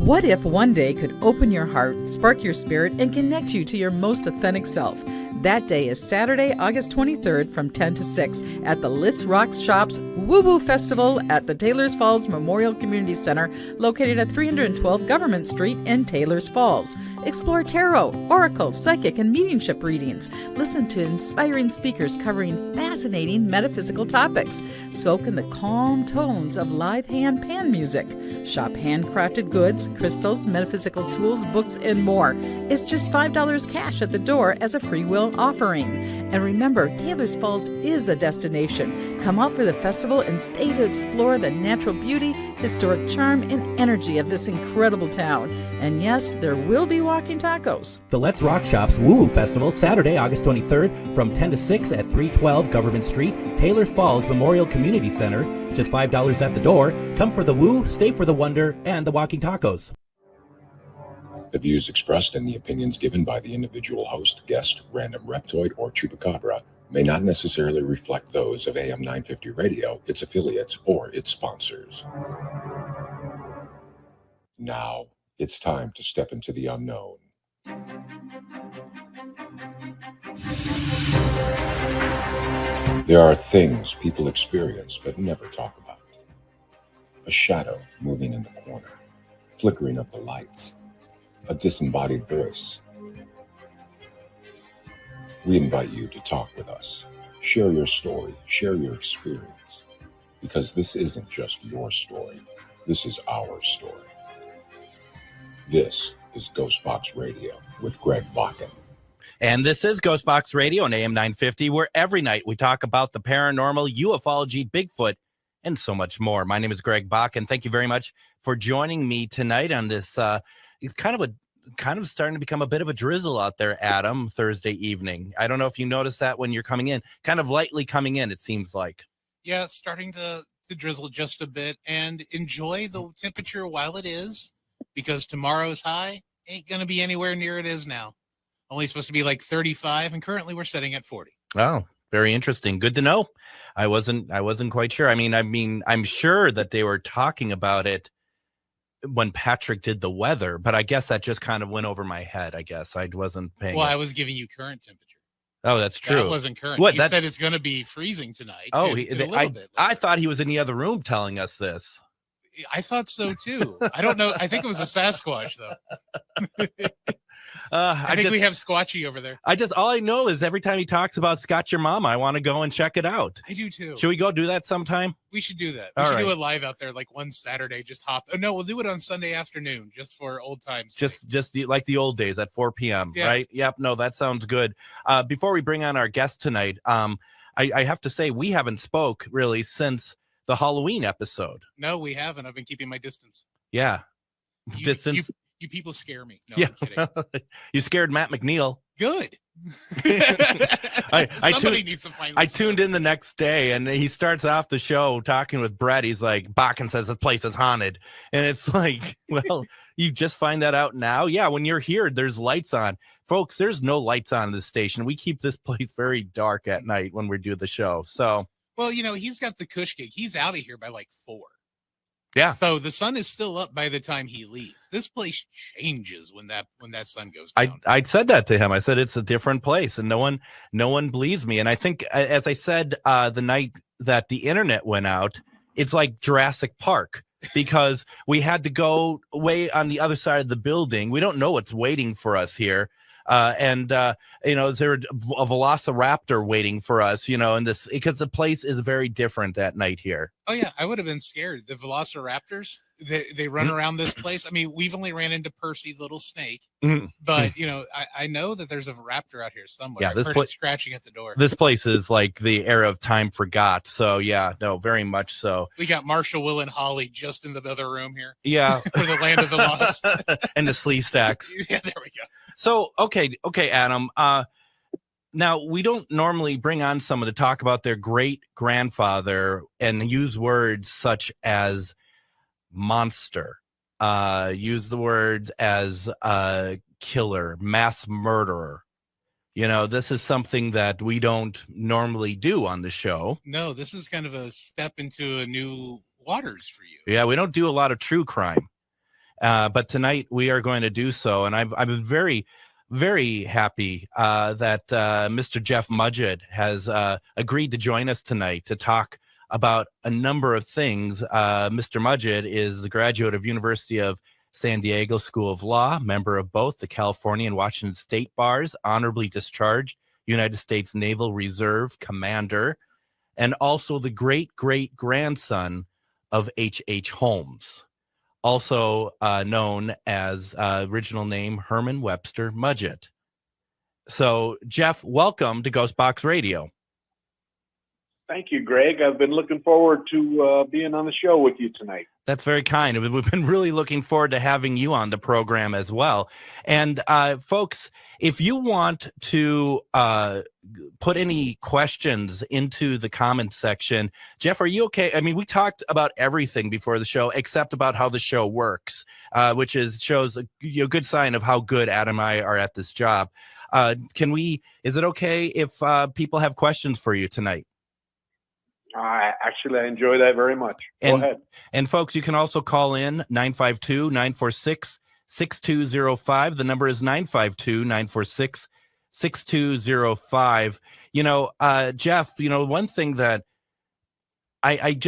What if one day could open your heart, spark your spirit, and connect you to your most authentic self? That day is Saturday, August 23rd from 10 to 6 at the Litz Rock Shops Woo Woo Festival at the Taylors Falls Memorial Community Center, located at 312 Government Street in Taylors Falls. Explore tarot, oracle, psychic, and mediumship readings. Listen to inspiring speakers covering fascinating metaphysical topics. Soak in the calm tones of live hand pan music. Shop handcrafted goods, crystals, metaphysical tools, books, and more. It's just $5 cash at the door as a free will offering. And remember, Taylors Falls is a destination. Come out for the festival and stay to explore the natural beauty, historic charm, and energy of this incredible town. And yes, there will be walking tacos. The Let's Rock Shops Woo Woo Festival, Saturday, August 23rd from 10 to 6 at 312 Government Street, Taylors Falls Memorial Community Center. Just $5 at the door. Come for the woo, stay for the wonder, and the walking tacos. The views expressed and the opinions given by the individual host, guest, random reptoid, or chupacabra may not necessarily reflect those of AM 950 Radio, its affiliates, or its sponsors. Now, it's time to step into the unknown. There are things people experience but never talk about. A shadow moving in the corner, flickering of the lights, a disembodied voice. We invite you to talk with us. Share your story, share your experience, because this isn't just your story. This is our story. This is GhostBox Radio with Greg Bakun. And this is GhostBox Radio on AM 950, where every night we talk about the paranormal, ufology, Bigfoot, and so much more. My name is Greg Bakun. Thank you very much for joining me tonight on this. It's kind of starting to become a bit of a drizzle out there, Adam, Thursday evening. I don't know if you noticed that when you're coming in, kind of lightly coming in, it seems like. Yeah, it's starting to drizzle just a bit, and enjoy the temperature while it is, because tomorrow's high ain't going to be anywhere near it is now. Only supposed to be like 35, and currently we're sitting at 40. Oh, very interesting. Good to know. I wasn't quite sure. I mean, I'm sure that they were talking about it when Patrick did the weather, but I guess that just kind of went over my head. I guess I wasn't paying. Well, I was giving you current temperature. Oh, that's true. That wasn't current. What? He said it's going to be freezing tonight. Oh, I thought he was in the other room telling us this. I thought so too. I don't know. I think it was a Sasquatch though. I think we have Squatchy over there. All I know is every time he talks about Scott Your Mama, I want to go and check it out. I do too. Should we go do that sometime? We should do that. We should do it live out there, like one Saturday. Just hop. Oh, no, we'll do it on Sunday afternoon, just for old times. Just like the old days at 4 p.m. Yeah. Right? Yep. No, that sounds good. Before we bring on our guest tonight, I have to say we haven't spoke really since the Halloween episode. No, we haven't. I've been keeping my distance. Yeah. Distance. You people scare me. No, yeah. I'm kidding. You scared Matt McNeil. Good. Somebody needs to find. I tuned in the next day, and he starts off the show talking with Brett. He's like, Bakken says the place is haunted, and it's like, well, you just find that out now. Yeah, when you're here, there's lights on, folks. There's no lights on in this station. We keep this place very dark at night when we do the show. So, well, he's got the Cush gig. He's out of here by like 4. Yeah. So the sun is still up by the time he leaves. This place changes when that sun goes down. I said that to him. I said it's a different place, and no one believes me. And I think, as I said, the night that the internet went out, it's like Jurassic Park, because we had to go way on the other side of the building. We don't know what's waiting for us here. Is there a velociraptor waiting for us, and this, because the place is very different at night here. Oh yeah, I would have been scared. The velociraptors, they run around this place. I mean, we've only ran into Percy, the little snake, but I know that there's a raptor out here somewhere. Yeah, I've heard it scratching at the door. This place is like the era of time forgot. So yeah, no, very much so. We got Marshall, Will, and Holly just in the other room here. Yeah, for the land of the lost and the Slee Stacks. Yeah, there we go. So okay, Adam. Now, we don't normally bring on someone to talk about their great-grandfather and use words such as monster, use the words as killer, mass murderer. This is something that we don't normally do on the show. No, this is kind of a step into a new waters for you. Yeah, we don't do a lot of true crime. But tonight we are going to do so, and I've been very, very happy that Mr. Jeff Mudgett has agreed to join us tonight to talk about a number of things. Mr. Mudgett is the graduate of University of San Diego School of Law, member of both the California and Washington State bars, honorably discharged United States Naval Reserve commander, and also the great-great-grandson of HH Holmes, also known as original name Herman Webster Mudgett. So, Jeff, welcome to GhostBox Radio. Thank you, Greg. I've been looking forward to being on the show with you tonight. That's very kind. We've been really looking forward to having you on the program as well. And folks, if you want to put any questions into the comments section, Jeff, are you okay? I mean, we talked about everything before the show except about how the show works, which shows a good sign of how good Adam and I are at this job. Is it okay if people have questions for you tonight? I enjoy that very much. Go ahead. And folks, you can also call in 952-946-6205. The number is 952-946-6205. Jeff, one thing that I'm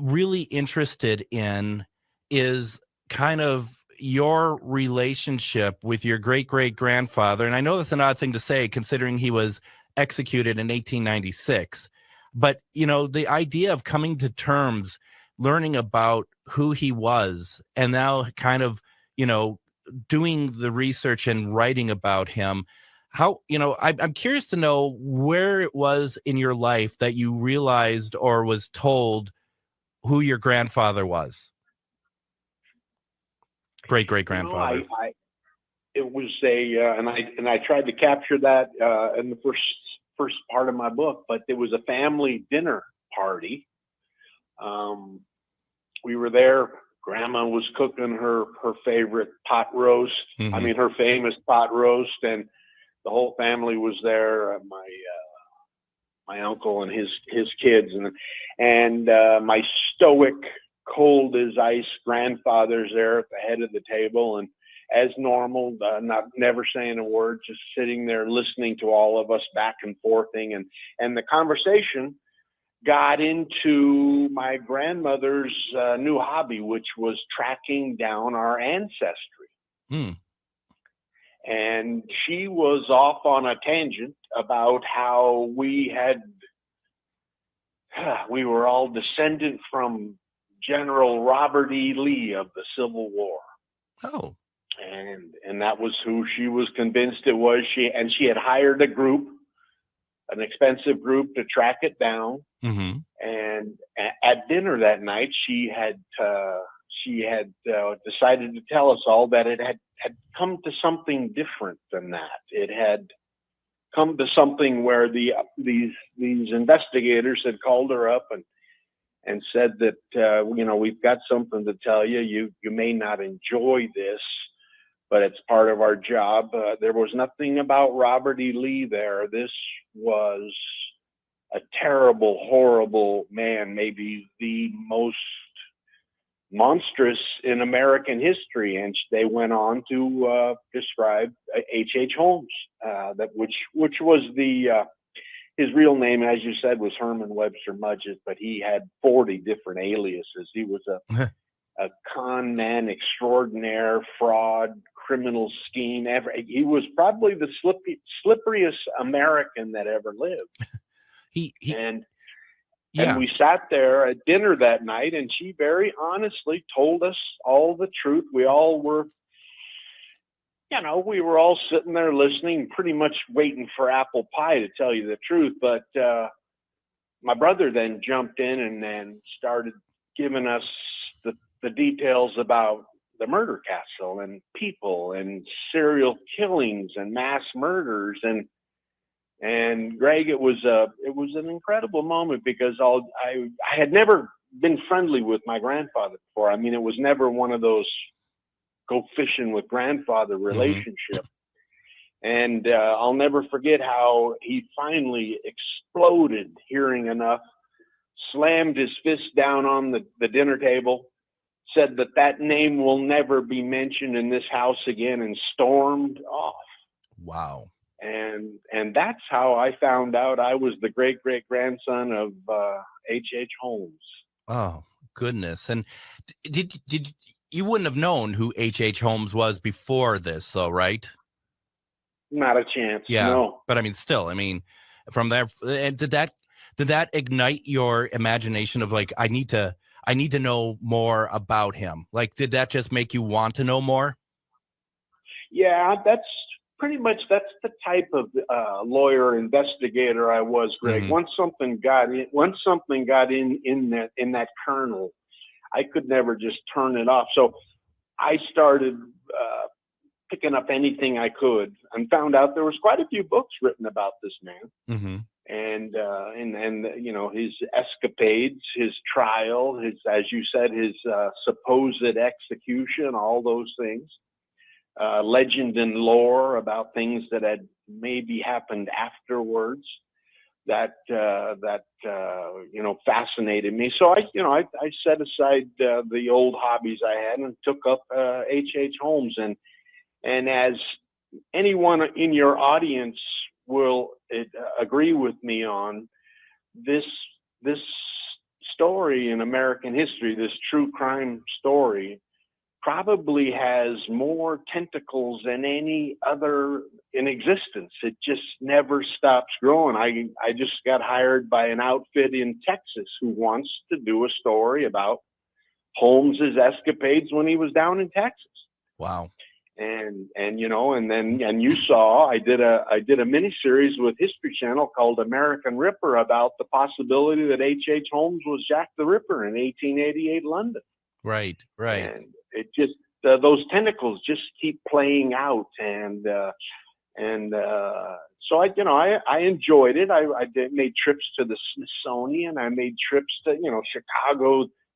really interested in is kind of your relationship with your great-great-grandfather. And I know that's an odd thing to say considering he was executed in 1896. But, the idea of coming to terms, learning about who he was, and now kind of, doing the research and writing about him, I'm curious to know where it was in your life that you realized or was told who your grandfather was. Great-great-grandfather. It was and I tried to capture that in the first part of my book, but there was a family dinner party. We were there. Grandma was cooking her favorite pot roast. Mm-hmm. I mean, her famous pot roast, and the whole family was there. My uncle and his kids, and my stoic, cold as ice grandfather's there at the head of the table, and as normal, never saying a word, just sitting there listening to all of us back and forthing. And the conversation got into my grandmother's new hobby, which was tracking down our ancestry. And she was off on a tangent about how we were all descendant from General Robert E. Lee of the Civil War. Oh. And that was who she was convinced it was. She had hired a group, an expensive group, to track it down. Mm-hmm. And at dinner that night, she had decided to tell us all that it had come to something different than that. It had come to something where these investigators had called her up and said that we've got something to tell you. You may not enjoy this, but it's part of our job. There was nothing about Robert E. Lee there. This was a terrible, horrible man, maybe the most monstrous in American history. And they went on to describe HH Holmes, which was his real name, as you said, was Herman Webster Mudgett, but he had 40 different aliases. He was a con man extraordinaire, fraud, criminal scheme ever. He was probably the slipperiest American that ever lived. And we sat there at dinner that night, and she very honestly told us all the truth. We all were, we were all sitting there listening, pretty much waiting for apple pie, to tell you the truth. But my brother then jumped in and then started giving us the details about the murder castle and people and serial killings and mass murders. And Greg, it was an incredible moment, because I had never been friendly with my grandfather before. I mean, it was never one of those go fishing with grandfather relationship. And I'll never forget how he finally exploded, hearing enough, slammed his fist down on the dinner table, said that name will never be mentioned in this house again, and stormed off. Wow. And that's how I found out I was the great-great-grandson of HH Holmes. Oh, goodness. And did you wouldn't have known who HH Holmes was before this, though, right? Not a chance. Yeah. No. But I mean, still, I mean, from there, and did that ignite your imagination of like, I need to know more about him? Like, did that just make you want to know more? Yeah, that's pretty much, that's the type of lawyer investigator I was, Greg. Mhm. Once something got in that kernel, I could never just turn it off. So I started picking up anything I could, and found out there was quite a few books written about this man. Mm-hmm. And you know, his escapades, his trial, his, as you said, his supposed execution, all those things. Legend and lore about things that had maybe happened afterwards that you know, fascinated me. So I set aside the old hobbies I had and took up HH Holmes, and as anyone in your audience will agree with me on, this story in American history, this true crime story, probably has more tentacles than any other in existence. It just never stops growing. I just got hired by an outfit in Texas who wants to do a story about Holmes's escapades when he was down in Texas. Wow. And you know, and you saw I did a mini series with History Channel called American Ripper about the possibility that H.H. Holmes was Jack the Ripper in 1888 London. Right. And it just those tentacles just keep playing out, and so I enjoyed it. I made trips to the Smithsonian. I made trips to, you know,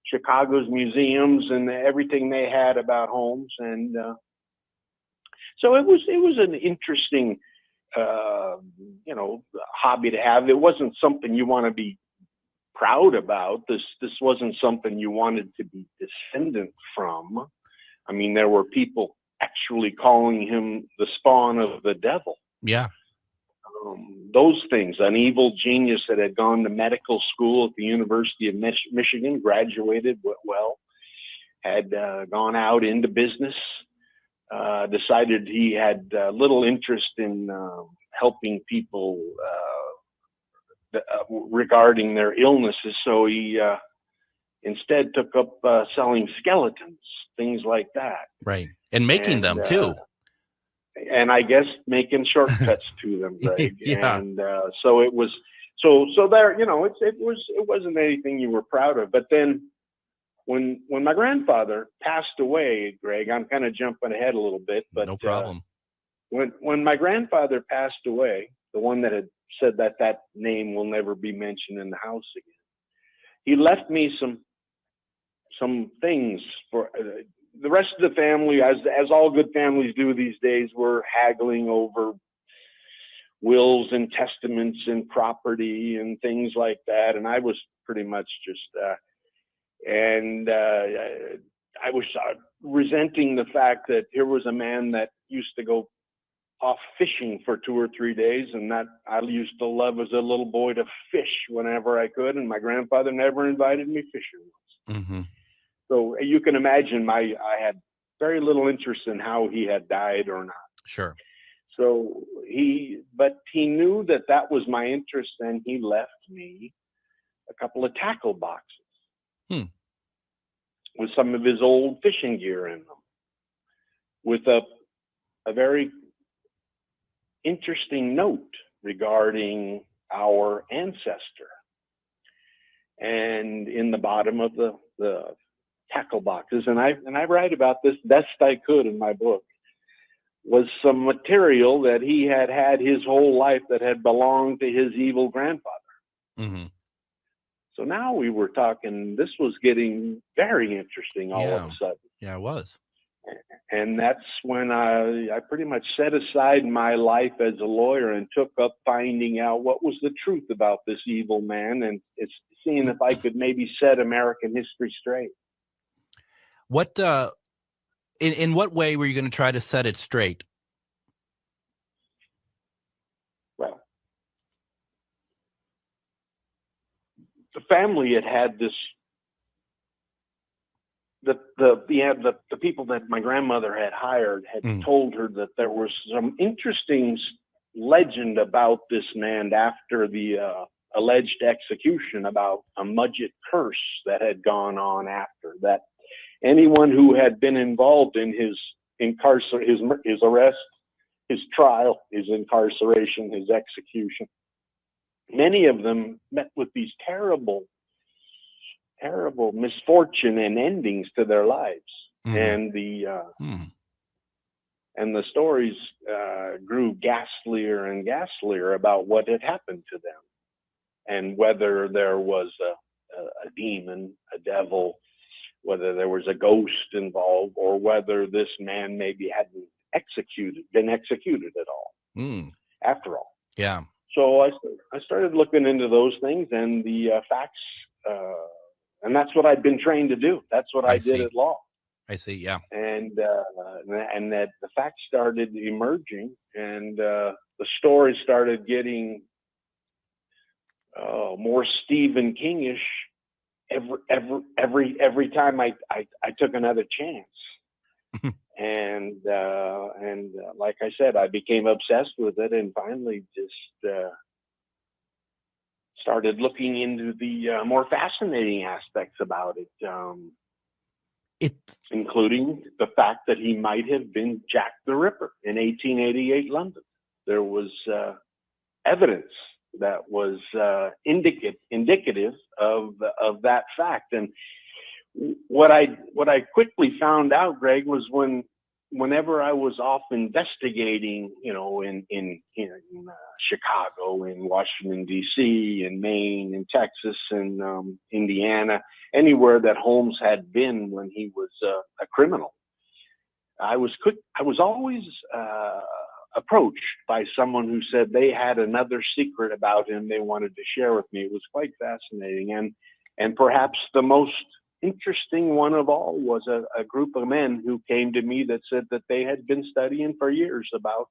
Chicago's museums and everything they had about Holmes, and so it was an interesting you know, hobby to have. It wasn't something you want to be proud about. This wasn't something you wanted to be descendant from. I mean, there were people actually calling him the spawn of the devil. Yeah. Those things, an evil genius that had gone to medical school at the University of Michigan, graduated well, had gone out into business, decided he had little interest in helping people regarding their illnesses, so he instead took up selling skeletons, things like that. Right. And making them too. And I guess making shortcuts to them, Greg. Yeah. And so it was, so there, you know, it wasn't anything you were proud of. But then when my grandfather passed away, Greg, I'm kind of jumping ahead a little bit, but no problem. When my grandfather passed away, the one that had said that name will never be mentioned in the house again, he left me some things for the rest of the family, as all good families do these days. We're haggling over wills and testaments and property and things like that, and I was pretty much just I was resenting the fact that here was a man that used to go off fishing for 2 or 3 days, and that I used to love as a little boy to fish whenever I could, and my grandfather never invited me fishing. Mm-hmm. So you can imagine I had very little interest in how he had died or not. Sure. So but he knew that was my interest, and he left me a couple of tackle boxes with some of his old fishing gear in them, with a very interesting note regarding our ancestor. And in the bottom of the tackle boxes, and I write about this best I could in my book, was some material that he had his whole life that had belonged to his evil grandfather. Mm-hmm. So now we were talking, this was getting very interesting all of a sudden. Yeah, it was. And that's when I pretty much set aside my life as a lawyer and took up finding out what was the truth about this evil man, and it's seeing if I could maybe set American history straight. What in what way were you going to try to set it straight? Well, the family had this. The people that my grandmother had hired had told her that there was some interesting legend about this man after the alleged execution, about a Mudgett curse that had gone on after that. Anyone who had been involved in his arrest, his trial, his incarceration, his execution, many of them met with these terrible misfortune and endings to their lives. And the stories grew ghastlier and ghastlier about what had happened to them, and whether there was a demon, a devil, whether there was a ghost involved, or whether this man maybe hadn't been executed at all. After all. Yeah. So I started looking into those things and the facts, and that's what I'd been trained to do. That's what I did at law. I see. Yeah. And that the facts started emerging, and the story started getting more Stephen Kingish every time I took another chance. and like I said, I became obsessed with it, and finally just started looking into the more fascinating aspects about it, including the fact that he might have been Jack the Ripper in 1888 London. There was evidence that was indicative of that fact. And what I quickly found out, Greg, was whenever I was off investigating, in Chicago, in Washington D.C., in Maine, in Texas, and Indiana, anywhere that Holmes had been when he was a criminal, I was always approached by someone who said they had another secret about him they wanted to share with me. It was quite fascinating, and perhaps the most interesting one of all was a group of men who came to me that said that they had been studying for years about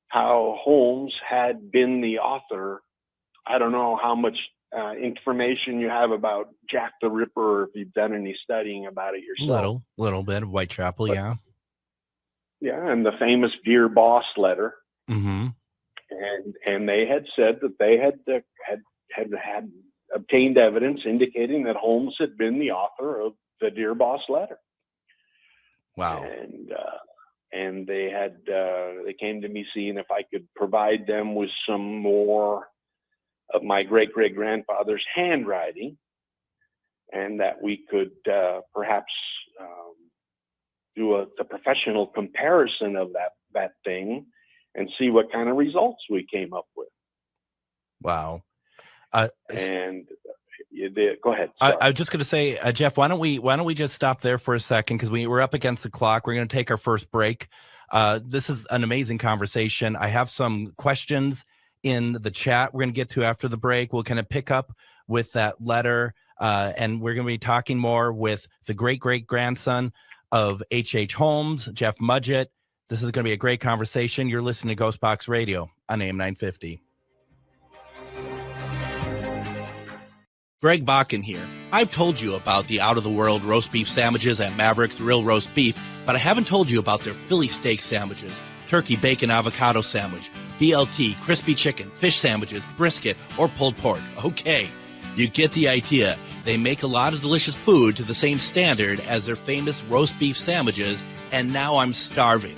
how Holmes had been the author. I don't know how much information you have about Jack the Ripper, or if you've done any studying about it yourself. Little bit of Whitechapel, yeah. Yeah, and the famous Dear Boss letter. Mm-hmm. And they had said that they had obtained evidence indicating that Holmes had been the author of the Dear Boss letter. Wow. And they came to me seeing if I could provide them with some more of my great-great-grandfather's handwriting, and that we could perhaps do the professional comparison of that thing and see what kind of results we came up with. Wow. Go ahead. I was just going to say, Jeff, why don't we just stop there for a second, because we're up against the clock. We're going to take our first break. This is an amazing conversation. I have some questions in the chat we're going to get to after the break. We'll kind of pick up with that letter, and we're going to be talking more with the great-great-grandson of HH Holmes, Jeff Mudgett. This is going to be a great conversation. You're listening to GhostBox Radio on AM 950. Greg Bakun here. I've told you about the out-of-the-world roast beef sandwiches at Maverick's Real Roast Beef, but I haven't told you about their Philly steak sandwiches, turkey bacon avocado sandwich, BLT, crispy chicken, fish sandwiches, brisket, or pulled pork. Okay, you get the idea. They make a lot of delicious food to the same standard as their famous roast beef sandwiches, and now I'm starving.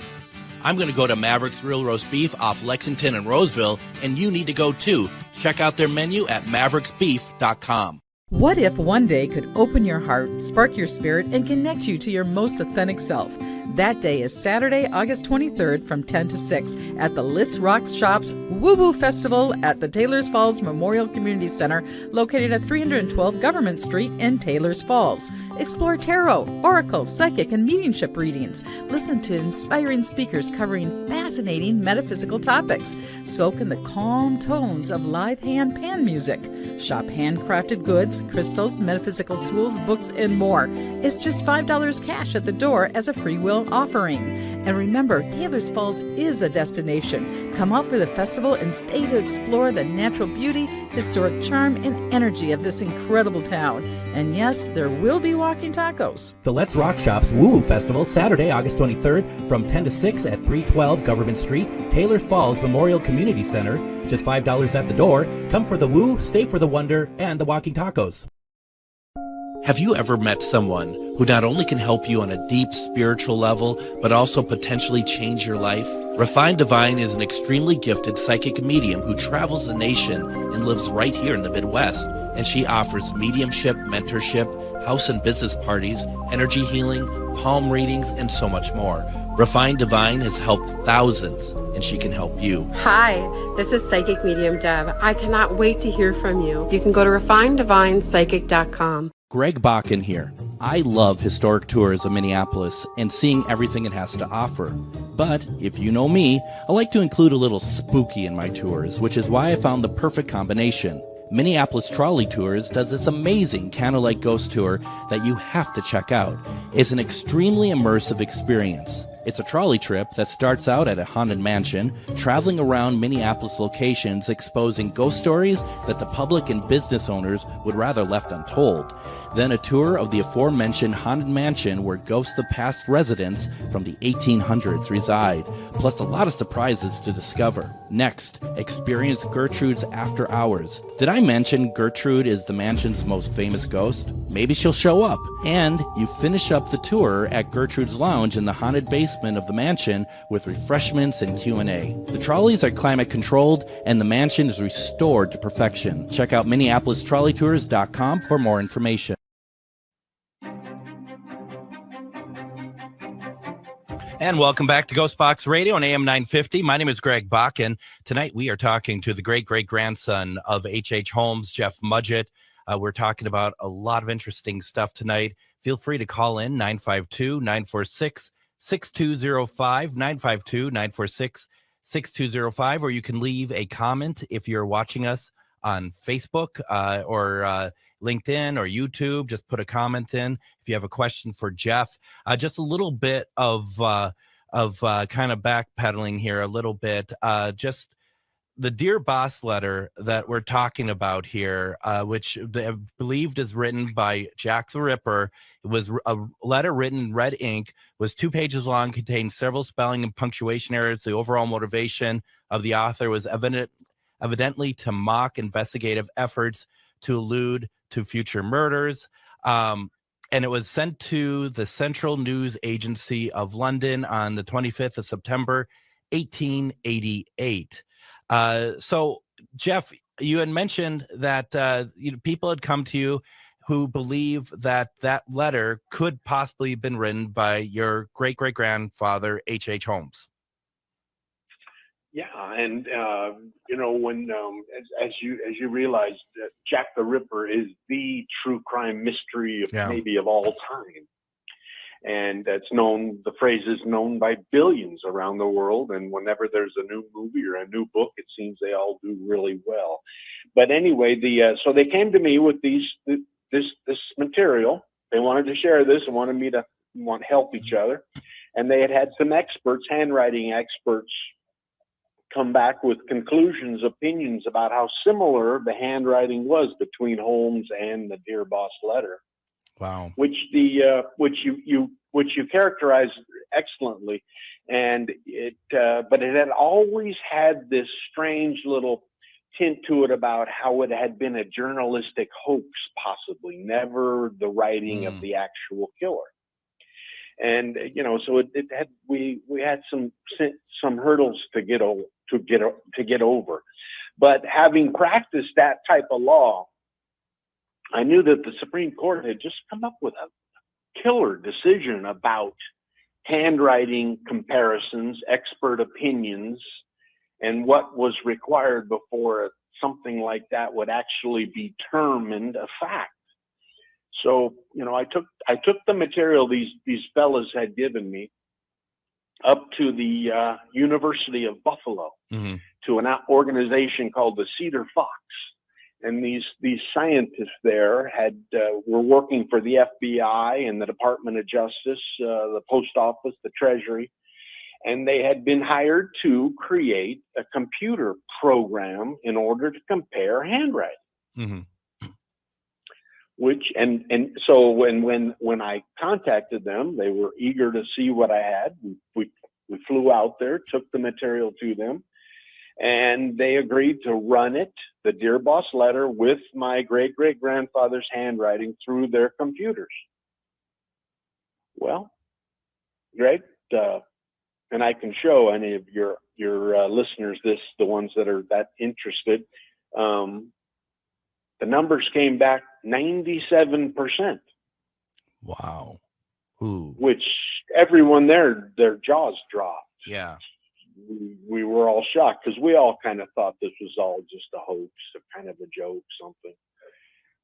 I'm going to go to Maverick's Real Roast Beef off Lexington and Roseville, and you need to go too. Check out their menu at mavericksbeef.com. What if one day could open your heart, spark your spirit, and connect you to your most authentic self? That day is Saturday, August 23rd from 10 to 6 at the Litz Rocks Shops Woo Woo Festival at the Taylors Falls Memorial Community Center, located at 312 Government Street in Taylors Falls. Explore tarot, oracle, psychic, and mediumship readings. Listen to inspiring speakers covering fascinating metaphysical topics. Soak in the calm tones of live hand pan music. Shop handcrafted goods, crystals, metaphysical tools, books, and more. It's just $5 cash at the door as a free will offering. And remember, Taylor's Falls is a destination. Come out for the festival and stay to explore the natural beauty, historic charm, and energy of this incredible town. And yes, there will be walking tacos. The Let's Rock Shop's Woo Festival, Saturday, August 23rd, from 10 to 6 at 312 Government Street, Taylor's Falls Memorial Community Center. Just $5 at the door. Come for the woo, stay for the wonder, and the walking tacos. Have you ever met someone who not only can help you on a deep spiritual level, but also potentially change your life? Refined Divine is an extremely gifted psychic medium who travels the nation and lives right here in the Midwest. And she offers mediumship, mentorship, house and business parties, energy healing, palm readings, and so much more. Refined Divine has helped thousands, and she can help you. Hi, this is Psychic Medium Deb. I cannot wait to hear from you. You can go to refineddivinepsychic.com. Greg Bakun here. I love historic tours of Minneapolis and seeing everything it has to offer. But if you know me, I like to include a little spooky in my tours, which is why I found the perfect combination. Minneapolis Trolley Tours does this amazing candlelight ghost tour that you have to check out. It's an extremely immersive experience. It's a trolley trip that starts out at a haunted mansion, traveling around Minneapolis locations exposing ghost stories that the public and business owners would rather left untold. Then a tour of the aforementioned haunted mansion where ghosts of past residents from the 1800s reside, plus a lot of surprises to discover. Next, experience Gertrude's After Hours. Did I mention Gertrude is the mansion's most famous ghost? Maybe she'll show up. And you finish up the tour at Gertrude's Lounge in the haunted basement of the mansion with refreshments and Q&A. The trolleys are climate controlled and the mansion is restored to perfection. Check out MinneapolisTrolleyTours.com for more information. And welcome back to GhostBox Radio on AM 950. My name is Greg Bakun. Tonight we are talking to the great-great-grandson of HH Holmes, Jeff Mudgett. We're talking about a lot of interesting stuff tonight. Feel free to call in 952-946-6205, 952-946-6205, or you can leave a comment if you're watching us on Facebook or LinkedIn or YouTube. Just put a comment in if you have a question for Jeff. Just a little bit of kind of backpedaling here a little bit. Just the Dear Boss letter that we're talking about here, which they believed is written by Jack the Ripper. It was a letter written in red ink, was 2 pages long, contained several spelling and punctuation errors. The overall motivation of the author was evidently to mock investigative efforts to allude to future murders. And it was sent to the Central News Agency of London on the 25th of September, 1888. So, Jeff, you had mentioned that people had come to you who believe that that letter could possibly have been written by your great-great-grandfather, H.H. Holmes. Yeah, and when as you realize, Jack the Ripper is the true crime mystery of maybe of all time, and that's known. The phrase is known by billions around the world. And whenever there's a new movie or a new book, it seems they all do really well. But anyway, so they came to me with this material. They wanted to share this and wanted me to help each other, and they had some experts, handwriting experts, come back with conclusions, opinions about how similar the handwriting was between Holmes and the Dear Boss letter. Wow. Which you characterized excellently, and but it had always had this strange little tint to it about how it had been a journalistic hoax, possibly never the writing of the actual killer. And so it had we had some hurdles to get over, but having practiced that type of law, I knew that the Supreme Court had just come up with a killer decision about handwriting comparisons, expert opinions, and what was required before something like that would actually be determined a fact. So, I took the material these fellas had given me up to the University of Buffalo to an organization called the Cedar Fox. And these scientists there were working for the FBI and the Department of Justice, the Post Office, the Treasury, and they had been hired to create a computer program in order to compare handwriting. Mm-hmm. So when I contacted them, they were eager to see what I had. We flew out there, took the material to them, and they agreed to run it, the Dear Boss letter, with my great-great-grandfather's handwriting through their computers. Well, Greg, and I can show any of your listeners this, the ones that are that interested. The numbers came back 97%. Wow. Ooh. Which everyone there, their jaws dropped. Yeah. We were all shocked because we all kind of thought this was all just a hoax, a kind of a joke, something.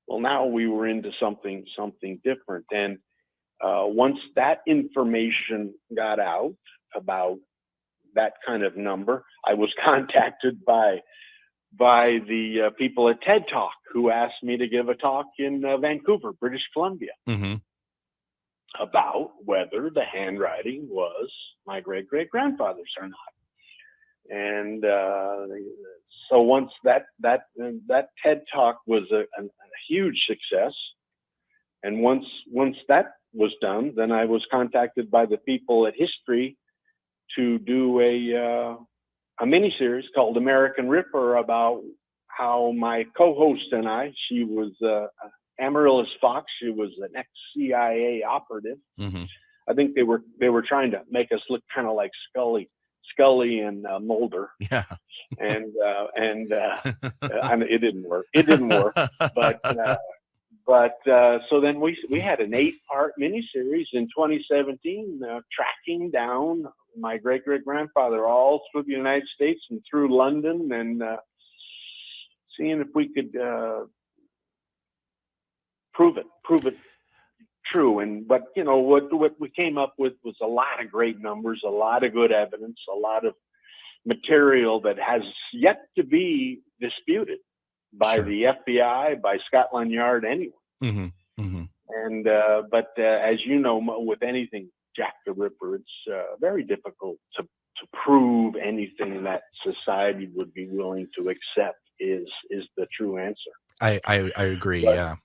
Well, now we were into something different. And once that information got out about that kind of number, I was contacted by the people at TED Talk, who asked me to give a talk in Vancouver, British Columbia, mm-hmm. about whether the handwriting was my great-great-grandfather's or not. And so once that TED Talk was a huge success, and once that was done, then I was contacted by the people at History to do a mini-series called American Ripper about how my co-host and I, she was Amaryllis Fox, she was an ex-CIA operative. Mm-hmm. I think they were trying to make us look kind of like Scully and Mulder. Yeah. And it didn't work. But so then we had an 8-part miniseries in 2017, tracking down my great-great-grandfather all through the United States and through London, and seeing if we could prove it true. But you know what we came up with was a lot of great numbers, a lot of good evidence, a lot of material that has yet to be disputed by the FBI, by Scotland Yard, anyone. Mm-hmm. Mm-hmm. And but as you know, with anything Jack the Ripper, it's very difficult to prove anything that society would be willing to accept is the true answer. I agree. But, yeah.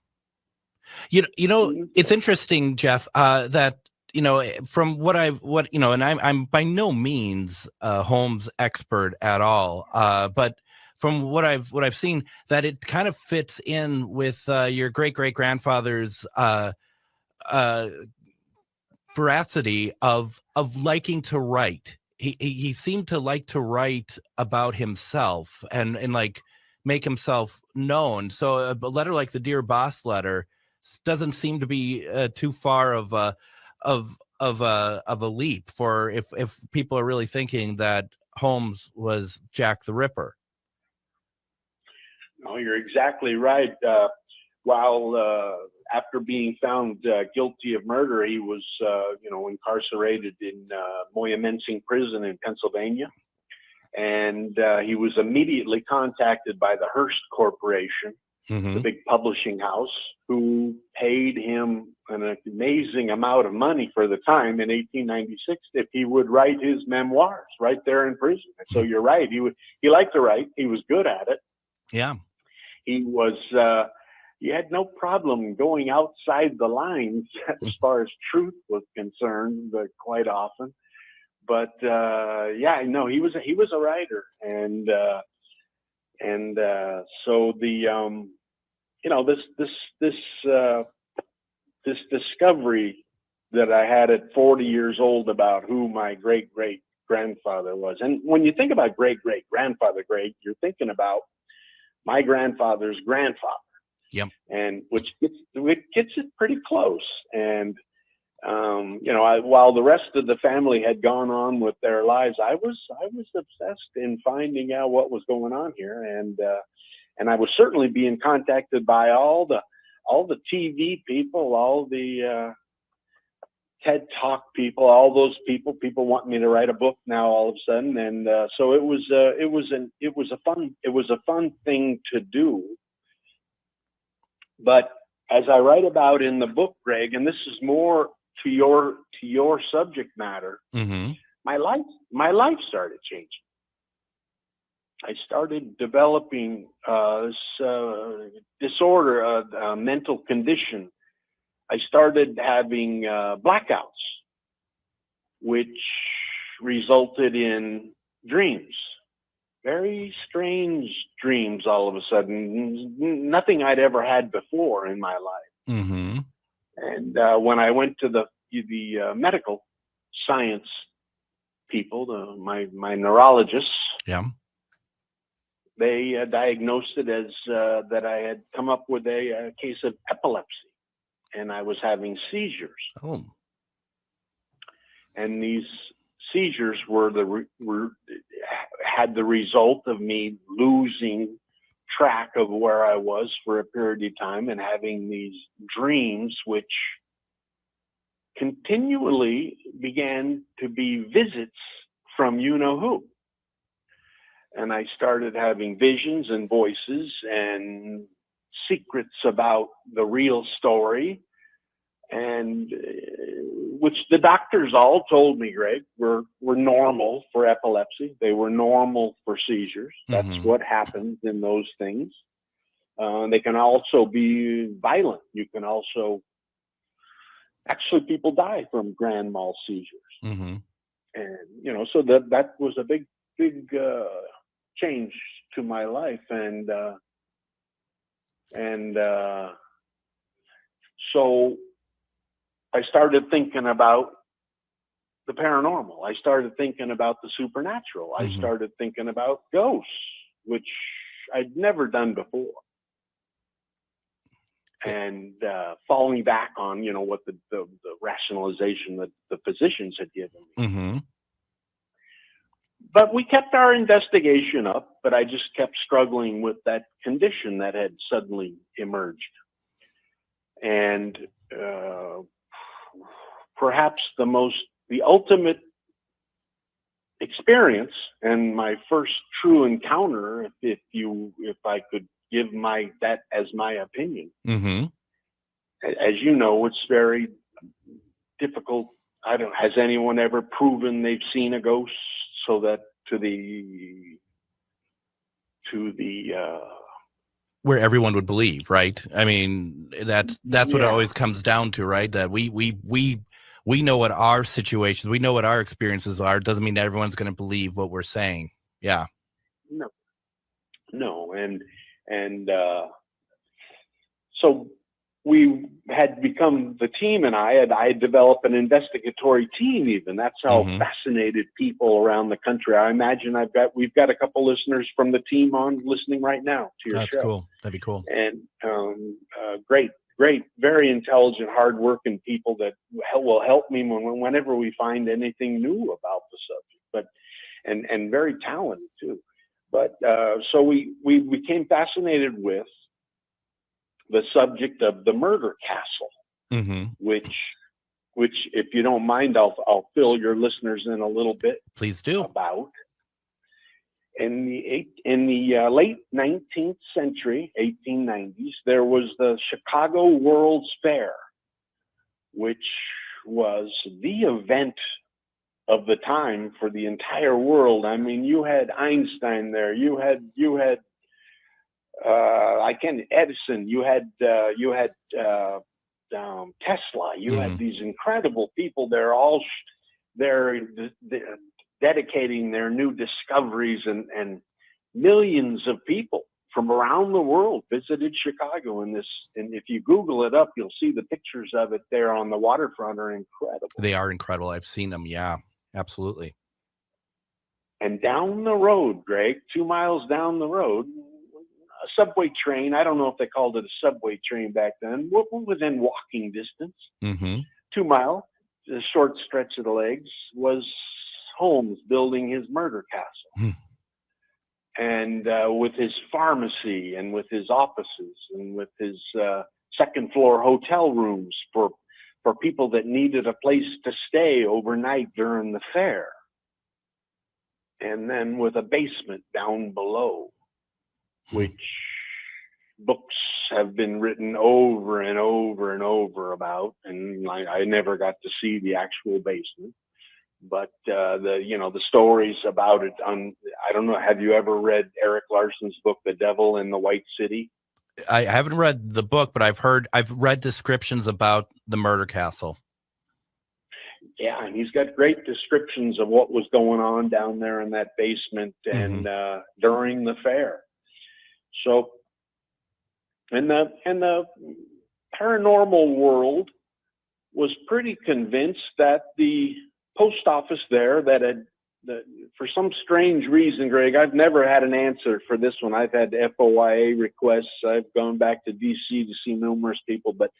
You know, it's interesting, Jeff, that, you know, from what and I'm by no means a Holmes expert at all, but from what I've seen, that it kind of fits in with your great-great-grandfather's veracity of liking to write. He seemed to like to write about himself and like make himself known. So a letter like the Dear Boss letter doesn't seem to be too far of a leap for if people are really thinking that Holmes was Jack the Ripper. No, you're exactly right. While after being found guilty of murder, he was incarcerated in Moyamensing Prison in Pennsylvania, and he was immediately contacted by the Hearst Corporation, mm-hmm. the big publishing house, who paid him an amazing amount of money for the time in 1896 if he would write his memoirs right there in prison. And so you're right. He liked to write. He was good at it. Yeah. He was. He had no problem going outside the lines as far as truth was concerned, but quite often. But he was a writer, and so the this discovery that I had at 40 years old about who my great-great-grandfather was. And when you think about great-great-grandfather, you're thinking about my grandfather's grandfather. Yep. And which gets it pretty close. And, while the rest of the family had gone on with their lives, I was obsessed in finding out what was going on here. And I was certainly being contacted by all the TV people, all the TED Talk people, all those people want me to write a book now all of a sudden. And so it was a fun thing to do. But as I write about in the book, Greg, and this is more to your subject matter, Mm-hmm. my life started changing. I started developing this disorder, a mental condition. I started having blackouts, which resulted in dreams, very strange dreams all of a sudden, nothing I'd ever had before in my life. Mm-hmm. And when I went to the medical science people, my neurologists, Yeah. they diagnosed it as that I had come up with a case of epilepsy, and I was having seizures. Oh. And these seizures had the result of me losing track of where I was for a period of time and having these dreams, which continually began to be visits from you-know-who. And I started having visions and voices and secrets about the real story, and which the doctors all told me, Greg, were normal for epilepsy. They were normal for seizures. That's Mm-hmm. what happens in those things. They can also be violent. You can also, actually, people die from grand mal seizures. Mm-hmm. And, so that was a big change to my life. And so I started thinking about the paranormal. I started thinking about the supernatural. I Mm-hmm. started thinking about ghosts, which I'd never done before. And falling back on, what the rationalization that the physicians had given me. Mm-hmm. But we kept our investigation up, but I just kept struggling with that condition that had suddenly emerged. And perhaps the ultimate experience and my first true encounter, if I could give that as my opinion. Mm-hmm. As you know, it's very difficult. Has anyone ever proven they've seen a ghost so that to the Where everyone would believe, right? I mean, that's what it always comes down to, right? That we know what our situations, we know what our experiences are. Doesn't mean that everyone's going to believe what we're saying. Yeah. No. And so we had become the team, and I had developed an investigatory team. Even that's how Mm-hmm. fascinated people around the country. I imagine we've got a couple listeners from the team on listening right now to your That's show. cool. That'd be cool. And great, very intelligent, hardworking people that will help me whenever we find anything new about the subject. But and very talented too. But so we became fascinated with the subject of the murder castle, Mm-hmm. which if you don't mind, I'll fill your listeners in a little bit. Please do. About. In the late 19th century, 1890s, there was the Chicago World's Fair, which was the event of the time for the entire world. I mean, you had Einstein there, you had Edison, you had Tesla, you had these incredible people. They're all they're dedicating their new discoveries, and millions of people from around the world visited Chicago in this. And if you Google it up, you'll see the pictures of it there on the waterfront are incredible. They are incredible. I've seen them. Yeah, absolutely. And down the road, Greg, 2 miles down the road, a subway train. I don't know if they called it a subway train back then. We're within walking distance. Mm-hmm. 2 mile, a short stretch of the legs, was Holmes building his murder castle. And with his pharmacy and with his offices and with his second floor hotel rooms for people that needed a place to stay overnight during the fair. And then with a basement down below, which books have been written over and over and over about, and I never got to see the actual basement. But the stories about it I don't know, have you ever read Eric Larson's book, The Devil in the White City? I haven't read the book, but I've read descriptions about the murder castle. Yeah, and he's got great descriptions of what was going on down there in that basement and during the fair. So, and the paranormal world was pretty convinced that the post office there for some strange reason, Greg, I've never had an answer for this one. I've had FOIA requests. I've gone back to DC to see numerous people, but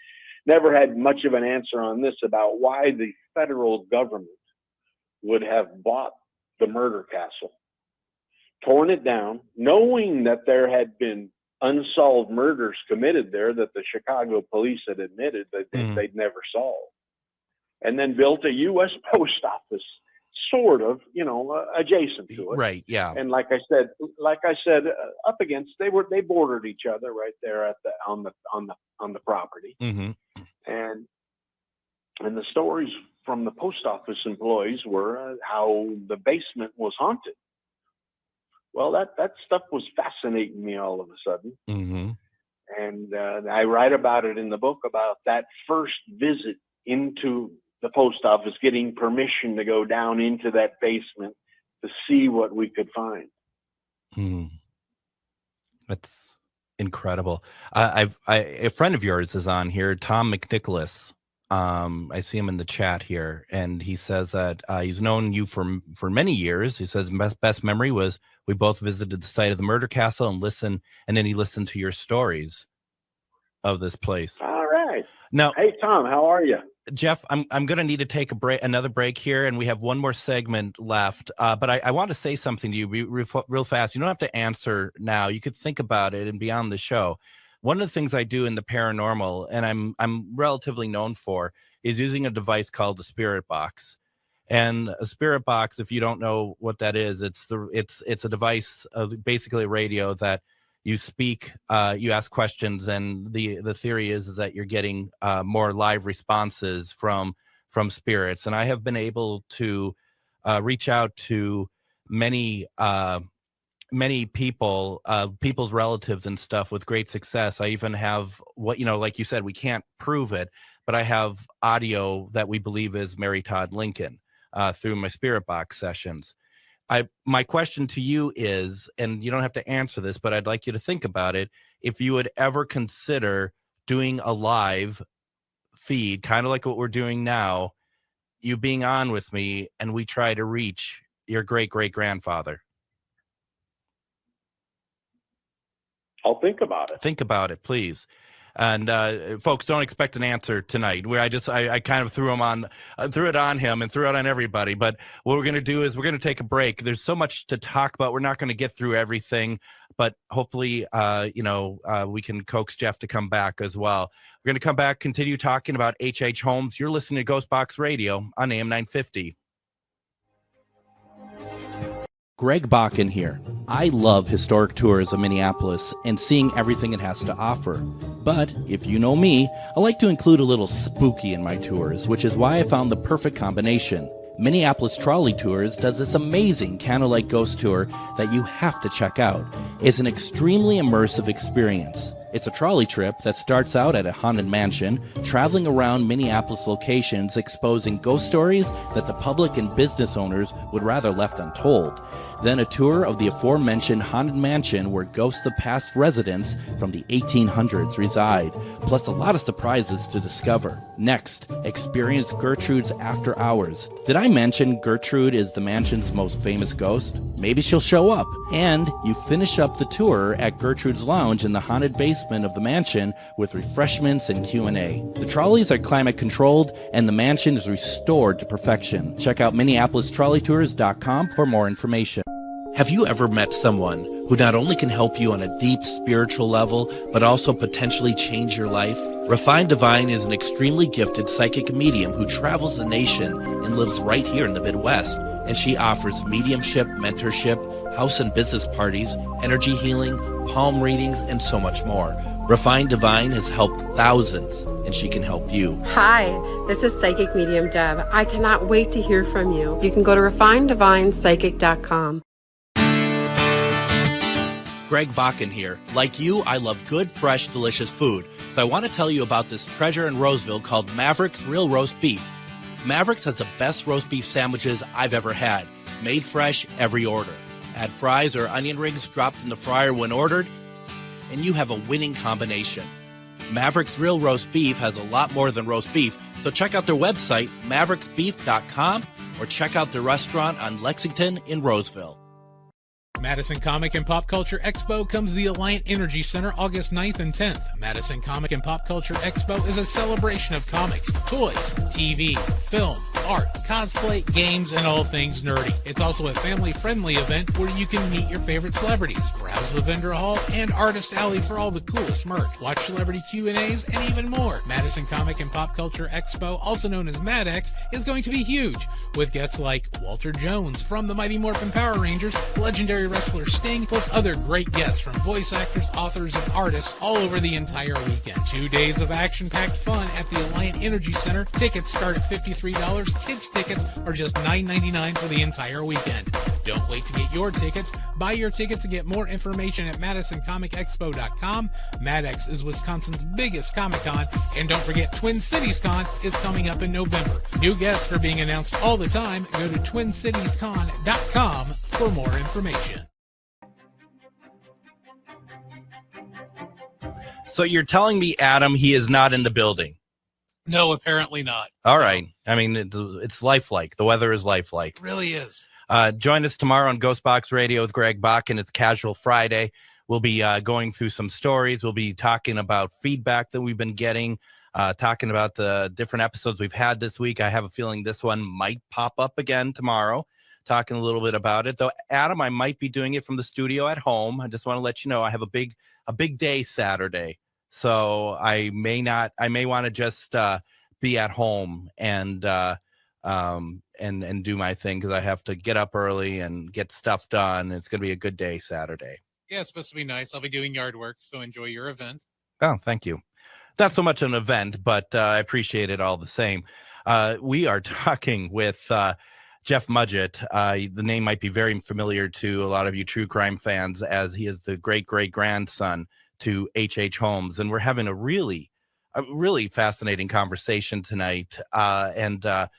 never had much of an answer on this about why the federal government would have bought the murder castle, torn it down, knowing that there had been unsolved murders committed there that the Chicago police had admitted that they'd never solved, and then built a U.S. post office sort of, adjacent to it. Right. Yeah. And like I said, up against, they bordered each other right there on the property. Mm-hmm. And the stories from the post office employees were how the basement was haunted. Well, that stuff was fascinating me all of a sudden. Mm-hmm. And I write about it in the book, about that first visit into the post office, getting permission to go down into that basement to see what we could find. That's incredible. A friend of yours is on here, Tom McNicholas. I see him in the chat here, and he says that he's known you for many years. He says best memory was we both visited the site of the murder castle and then he listened to your stories of this place. All right. Now, hey Tom, how are you? Jeff, I'm going to need to take another break here, and we have one more segment left. But I want to say something to you real fast. You don't have to answer now. You could think about it and be on the show. One of the things I do in the paranormal, and I'm relatively known for, is using a device called the Spirit Box. And a Spirit Box, if you don't know what that is, it's a device, basically a radio that you speak, you ask questions, and the theory is that you're getting more live responses from spirits. And I have been able to reach out to many people, people's relatives and stuff with great success. I even have like you said, we can't prove it, but I have audio that we believe is Mary Todd Lincoln through my Spirit Box sessions. My question to you is, and you don't have to answer this, but I'd like you to think about it, if you would ever consider doing a live feed, kind of like what we're doing now, you being on with me, and we try to reach your great-great-grandfather. I'll think about it. Think about it, please. And folks, don't expect an answer tonight. I kind of threw it on him and threw it on everybody. But what we're going to do is we're going to take a break. There's so much to talk about. We're not going to get through everything, but hopefully, we can coax Jeff to come back as well. We're going to come back, continue talking about HH Holmes. You're listening to GhostBox Radio on AM 950. Greg Bakun here. I love historic tours of Minneapolis and seeing everything it has to offer. But if you know me, I like to include a little spooky in my tours, which is why I found the perfect combination. Minneapolis Trolley Tours does this amazing candlelight ghost tour that you have to check out. It's an extremely immersive experience. It's a trolley trip that starts out at a haunted mansion, traveling around Minneapolis locations exposing ghost stories that the public and business owners would rather left untold. Then a tour of the aforementioned haunted mansion where ghosts of past residents from the 1800s reside, plus a lot of surprises to discover. Next, experience Gertrude's After Hours. Did I mention Gertrude is the mansion's most famous ghost? Maybe she'll show up. And you finish up the tour at Gertrude's Lounge in the haunted basement of the mansion with refreshments and Q&A. The trolleys are climate controlled and the mansion is restored to perfection. Check out MinneapolisTrolleyTours.com for more information. Have you ever met someone who not only can help you on a deep spiritual level, but also potentially change your life? Refined Divine is an extremely gifted psychic medium who travels the nation and lives right here in the Midwest. and she offers mediumship, mentorship, house and business parties, energy healing, palm readings, and so much more. Refined Divine has helped thousands, and she can help you. Hi, this is Psychic Medium Deb. I cannot wait to hear from you. You can go to refineddivinepsychic.com. Greg Bakun here. Like you, I love good, fresh, delicious food. So I want to tell you about this treasure in Roseville called Maverick's Real Roast Beef. Maverick's has the best roast beef sandwiches I've ever had. Made fresh, every order. Add fries or onion rings dropped in the fryer when ordered, and you have a winning combination. Maverick's Real Roast Beef has a lot more than roast beef, so check out their website, mavericksbeef.com, or check out their restaurant on Lexington in Roseville. Madison Comic and Pop Culture Expo comes to the Alliant Energy Center August 9th and 10th. Madison Comic and Pop Culture Expo is a celebration of comics, toys, TV, film, art, cosplay, games, and all things nerdy. It's also a family-friendly event where you can meet your favorite celebrities, browse the vendor hall, and artist alley for all the coolest merch, watch celebrity Q&As, and even more. Madison Comic and Pop Culture Expo, also known as MadX, is going to be huge, with guests like Walter Jones from the Mighty Morphin Power Rangers, legendary wrestler Sting, plus other great guests from voice actors, authors, and artists all over the entire weekend. 2 days of action-packed fun at the Alliant Energy Center. Tickets start at $53. Kids tickets are just $9.99 for the entire weekend. Don't wait to get your tickets. Buy your tickets and get more information at MadisonComicExpo.com. MadX is Wisconsin's biggest Comic-Con, and don't forget Twin Cities Con is coming up in November. New guests are being announced all the time. Go to TwinCitiesCon.com for more information. So you're telling me, Adam, he is not in the building? No, apparently not. All right. I mean, it's lifelike. The weather is lifelike. It really is. Join us tomorrow on GhostBox Radio with Greg Bakun. It's Casual Friday. We'll be going through some stories. We'll be talking about feedback that we've been getting, talking about the different episodes we've had this week. I have a feeling this one might pop up again tomorrow, talking a little bit about it. Though, Adam, I might be doing it from the studio at home. I just want to let you know I have a big day Saturday. So I may want to just be at home and do my thing, because I have to get up early and get stuff done. It's going to be a good day Saturday. Yeah, it's supposed to be nice. I'll be doing yard work, so enjoy your event. Oh, thank you. Not so much an event, but I appreciate it all the same. We are talking with Jeff Mudgett. The name might be very familiar to a lot of you true crime fans, as he is the great-great-grandson to HH Holmes. And we're having a really fascinating conversation tonight. Jeff,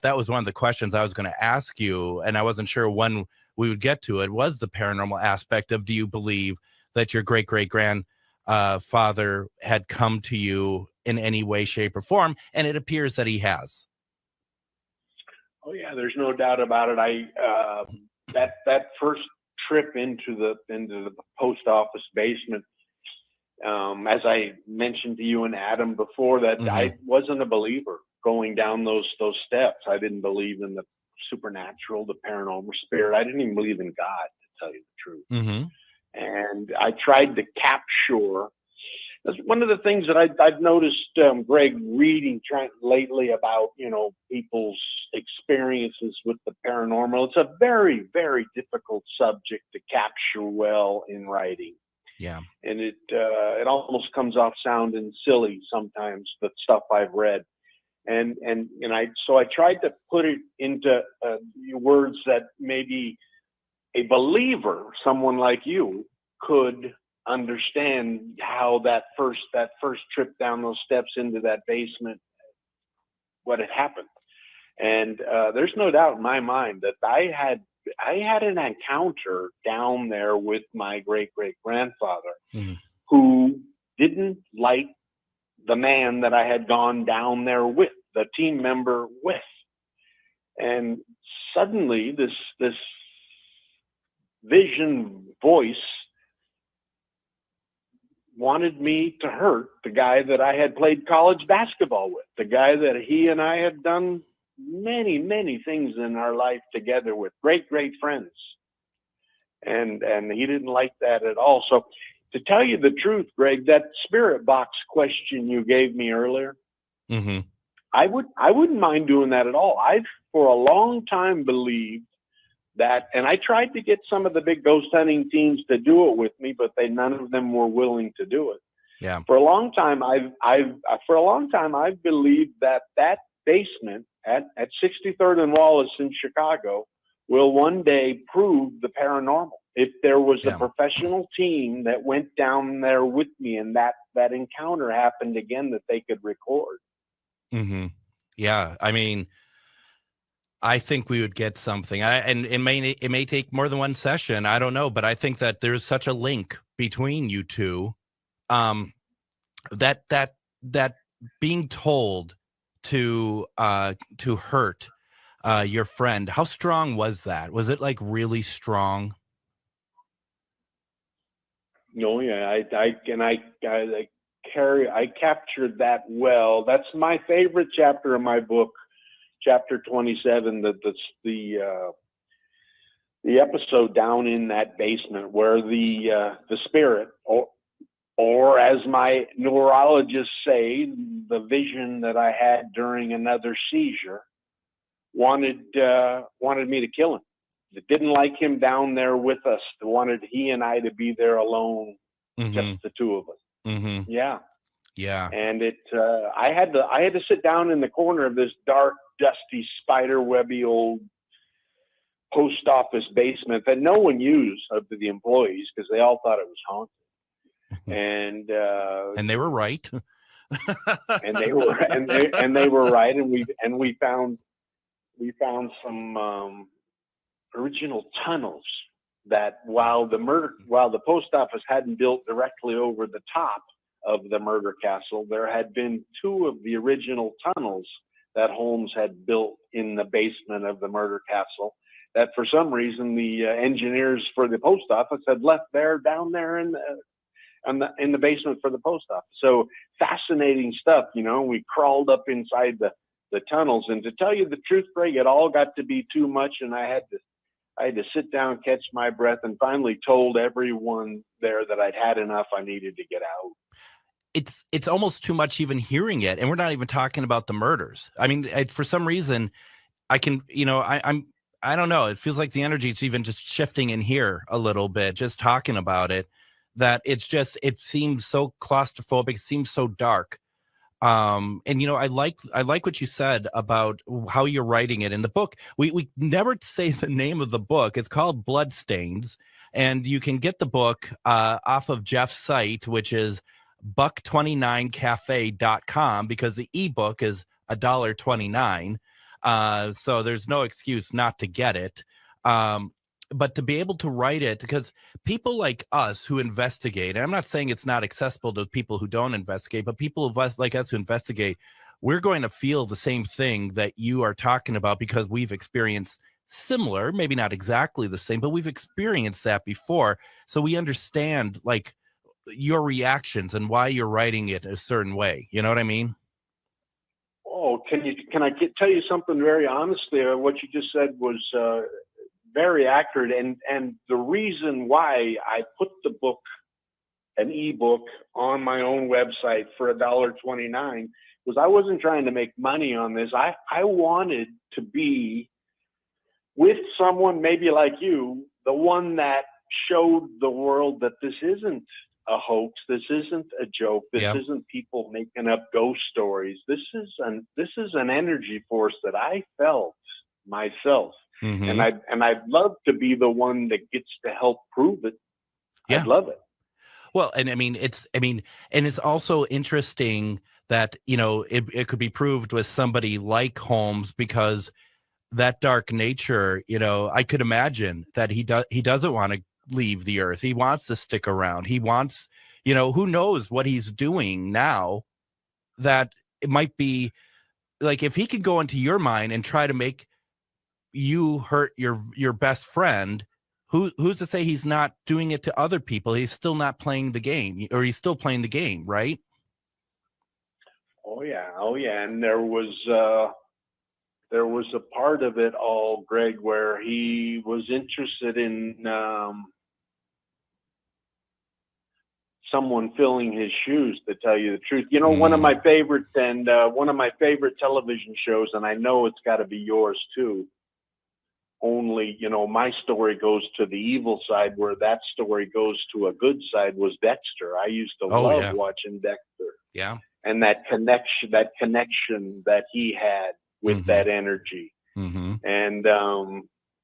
that was one of the questions I was going to ask you, and I wasn't sure when we would get to it, was the paranormal aspect of, do you believe that your great-great-grandfather had come to you in any way, shape, or form? And it appears that he has. Oh yeah, there's no doubt about it. That first trip into the post office basement, as I mentioned to you and Adam before, that I wasn't a believer going down those steps. I didn't believe in the supernatural, the paranormal, spirit. I didn't even believe in God, to tell you the truth. And I tried to capture. That's one of the things that I've noticed, Greg, reading lately about, people's experiences with the paranormal. It's a very, very difficult subject to capture well in writing. Yeah. And it almost comes off sounding silly sometimes, the stuff I've read. And I tried to put it into words that maybe a believer, someone like you, could understand how that first trip down those steps into that basement, what had happened. And there's no doubt in my mind that I had an encounter down there with my great-great-grandfather who didn't like the man that I had gone down there with, the team member with. And suddenly this vision voice wanted me to hurt the guy that I had played college basketball with, the guy that he and I had done many, many things in our life together with, great, great friends. And he didn't like that at all. So to tell you the truth, Greg, that spirit box question you gave me earlier, I wouldn't mind doing that at all. I've for a long time believed that, and I tried to get some of the big ghost hunting teams to do it with me, but none of them were willing to do it. Yeah. For a long time, I've believed that basement at 63rd and Wallace in Chicago will one day prove the paranormal. If there was a professional team that went down there with me and that encounter happened again, that they could record. Mm-hmm. Yeah. I mean, I think we would get something. And it may take more than one session. I don't know, but I think that there's such a link between you two. That being told to hurt your friend, how strong was that? Was it like really strong? No, yeah, I captured that well. That's my favorite chapter of my book, chapter 27. The episode down in that basement where the spirit, or as my neurologists say, the vision that I had during another seizure, wanted me to kill him. It didn't like him down there with us. It wanted he and I to be there alone, just the two of us. Mm-hmm. Yeah. Yeah. And I had to sit down in the corner of this dark, dusty, spider-webby old post office basement that no one used of the employees because they all thought it was haunted. And they were right. and they were right. And we found some original tunnels that while the post office hadn't built directly over the top of the murder castle, there had been two of the original tunnels that Holmes had built in the basement of the murder castle that for some reason the engineers for the post office had left down there in the basement for the post office. So fascinating stuff, we crawled up inside the tunnels, and to tell you the truth, Greg, it all got to be too much, and I had to sit down, catch my breath, and finally told everyone there that I'd had enough. I needed to get out. It's almost too much even hearing it, and we're not even talking about the murders. I mean, for some reason, I can, I don't know. It feels like the energy is even just shifting in here a little bit, just talking about it. That it seems so claustrophobic. It seems so dark. And I like what you said about how you're writing it in the book. We never say the name of the book. It's called Bloodstains, and you can get the book off of Jeff's site, which is buck29cafe.com, because the ebook is $1.29. So there's no excuse not to get it. But to be able to write it, because people like us who investigate, and I'm not saying it's not accessible to people who don't investigate, but people like us who investigate, we're going to feel the same thing that you are talking about because we've experienced similar, maybe not exactly the same, but we've experienced that before. So we understand like your reactions and why you're writing it a certain way. You know what I mean? Oh, can I tell you something very honestly? What you just said was very accurate, and the reason why I put the book, an ebook, on my own website for $1.29 was I wasn't trying to make money on this. I wanted to be with someone maybe like you, the one that showed the world that this isn't a hoax, this isn't a joke, this isn't people making up ghost stories. This is an energy force that I felt myself. Mm-hmm. And I'd love to be the one that gets to help prove it. Yeah. I'd love it. Well, and it's also interesting that, it could be proved with somebody like Holmes, because that dark nature, I could imagine that he doesn't want to leave the earth. He wants to stick around. He wants, who knows what he's doing now, that it might be like, if he could go into your mind and try to make you hurt your best friend, who's to say he's not doing it to other people? He's still not playing the game, or he's still playing the game, right? Oh yeah. And there was a part of it all, Greg, where he was interested in someone filling his shoes, to tell you the truth. You know, one of my favorites and one of my favorite television shows, and I know it's got to be yours too. Only, you know, my story goes to the evil side where that story goes to a good side, was Dexter. I used to love watching Dexter. Yeah. And that connection that he had with that energy. And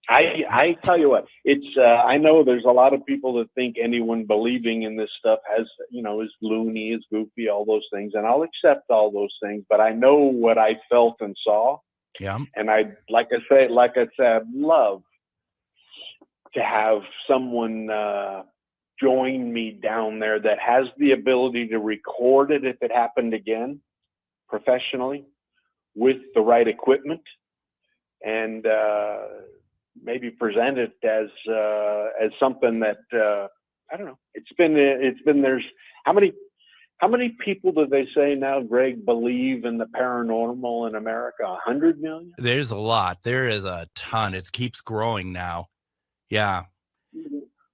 I tell you what, it's I know there's a lot of people that think anyone believing in this stuff has, you know, is loony, is goofy, all those things, and I'll accept all those things, but I know what I felt and saw. Yeah. And like I said, I'd love to have someone join me down there that has the ability to record it if it happened again, professionally, with the right equipment, and maybe present it as something that I don't know. It's been there's how many people do they say now, Greg, believe in the paranormal in America? 100 million? There's a lot. There is a ton. It keeps growing now. Yeah.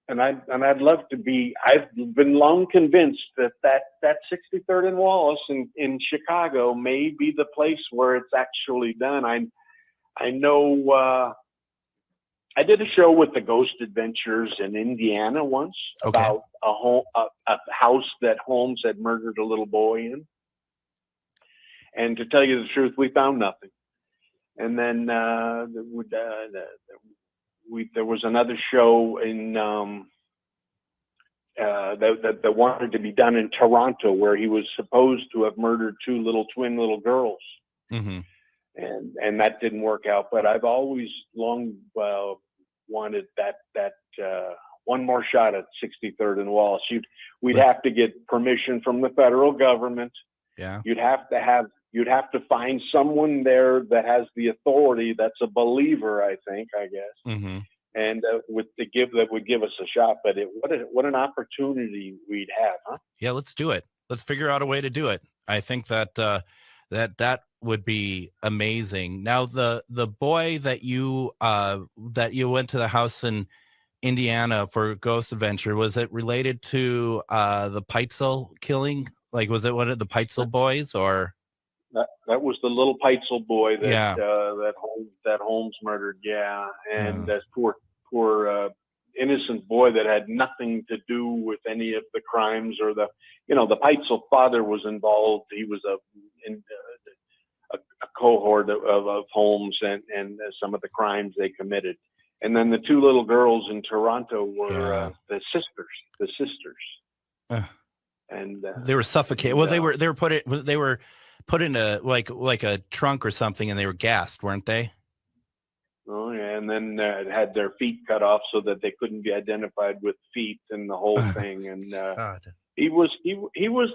And I'd love to be. I've been long convinced that 63rd and Wallace in Chicago may be the place where it's actually done. I know. I did a show with the Ghost Adventures in Indiana once about a house that Holmes had murdered a little boy in. And to tell you the truth, we found nothing. And then there was another show in that wanted to be done in Toronto, where he was supposed to have murdered two twin little girls. And that didn't work out. But I've always long wanted that one more shot at 63rd and Wallace. We'd have to get permission from the federal government. Yeah. You'd have to find someone there that has the authority, that's a believer, I guess. And that would give us a shot. But what an opportunity we'd have, huh? Yeah, let's do it. Let's figure out a way to do it. I think that that would be amazing. Now, the boy that you went to the house in Indiana for Ghost Adventure, was it related to the Peitzel killing? Like, was it one of the Peitzel boys, or? That was the little Peitzel boy that Holmes murdered. Yeah, and that poor innocent boy that had nothing to do with any of the crimes, or the Peitzel father was involved. He was a cohort of Holmes and some of the crimes they committed. And then the two little girls in Toronto were the sisters. And they were suffocated. Well, they were put in a like a trunk or something, and they were gassed, weren't they? Oh yeah, and then had their feet cut off so that they couldn't be identified with feet and the whole thing. And he was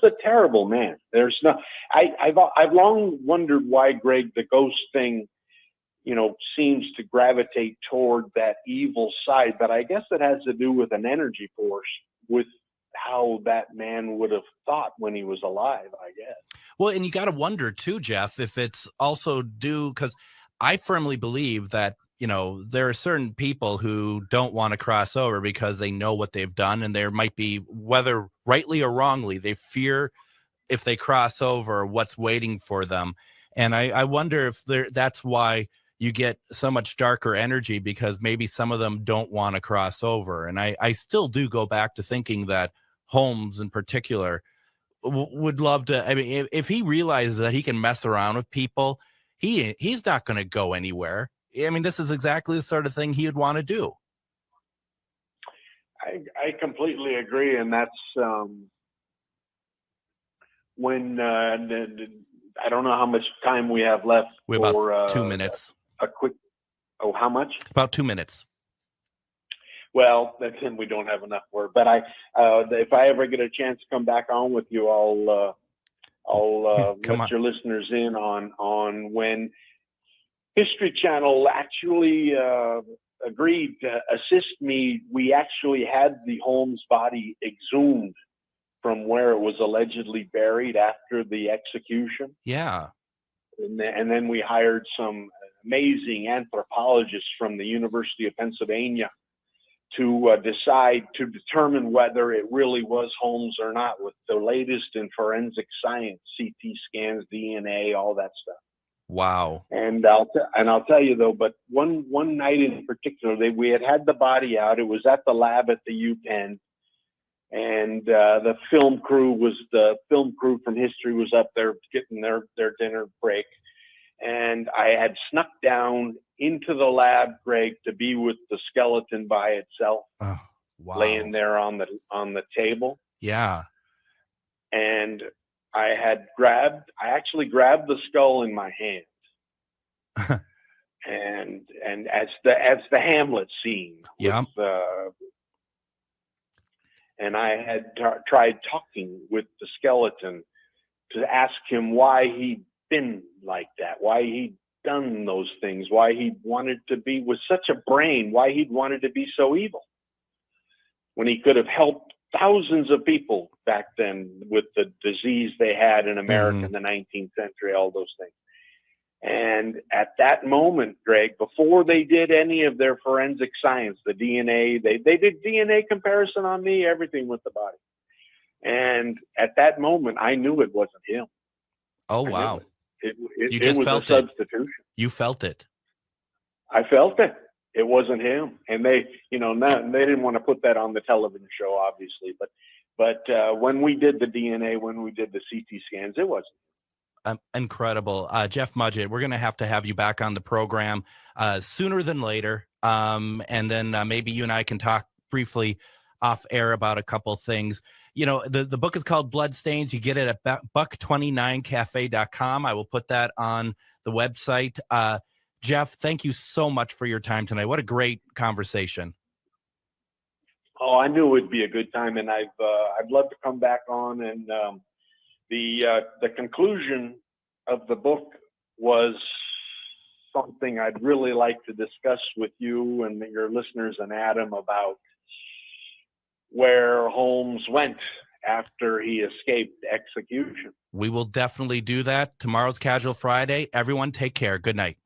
a terrible man. There's no. I've long wondered why, Greg, the ghost thing, seems to gravitate toward that evil side. But I guess it has to do with an energy force, with how that man would have thought when he was alive, I guess. Well, and you got to wonder too, Jeff, if it's also due, because I firmly believe that, there are certain people who don't want to cross over because they know what they've done, and there might be, whether rightly or wrongly, they fear if they cross over what's waiting for them. And I wonder if that's why you get so much darker energy, because maybe some of them don't want to cross over. And I still do go back to thinking that Holmes in particular would love to. I mean, if he realizes that he can mess around with people, he's not going to go anywhere. I mean, this is exactly the sort of thing he would want to do. I completely agree. And that's when I don't know how much time we have left. We have about 2 minutes. A quick. Oh, how much? About 2 minutes. Well, that's him. We don't have enough for it. But if I ever get a chance to come back on with you, I'll let your listeners in on when History Channel actually agreed to assist me. We actually had the Holmes body exhumed from where it was allegedly buried after the execution. Yeah. And then we hired some amazing anthropologists from the University of Pennsylvania to decide, to determine whether it really was Holmes or not, with the latest in forensic science, CT scans, DNA, all that stuff. Wow. And I'll tell you though, but one night in particular, we had the body out. It was at the lab at the UPenn, and the film crew from history was up there getting their dinner break. And I had snuck down into the lab, Greg, to be with the skeleton by itself, wow. laying there on the table. Yeah. And I actually grabbed the skull in my hand. and as the Hamlet scene. Yeah. And I had tried talking with the skeleton to ask him why he'd been like that, why he'd done those things, why he wanted to be with such a brain, why he'd wanted to be so evil when he could have helped thousands of people back then with the disease they had in America in the 19th century, all those things. And at that moment, Greg, before they did any of their forensic science, the DNA, they did DNA comparison on me, everything with the body. And at that moment, I knew it wasn't him. Oh, wow. It just was felt a substitution. You felt it. I felt it. It wasn't him. And they didn't want to put that on the television show, obviously. But when we did the DNA, when we did the CT scans, it wasn't. Incredible. Jeff Mudgett, we're going to have you back on the program sooner than later. And then maybe you and I can talk briefly off air about a couple things. You know, the book is called Bloodstains. You get it at buck29cafe.com. I will put that on the website. Jeff, thank you so much for your time tonight. What a great conversation. Oh, I knew it would be a good time, and I'd love to come back on. And the conclusion of the book was something I'd really like to discuss with you and your listeners and Adam about where Holmes went after he escaped execution. We will definitely do that. Tomorrow's Casual Friday. Everyone take care. Good night.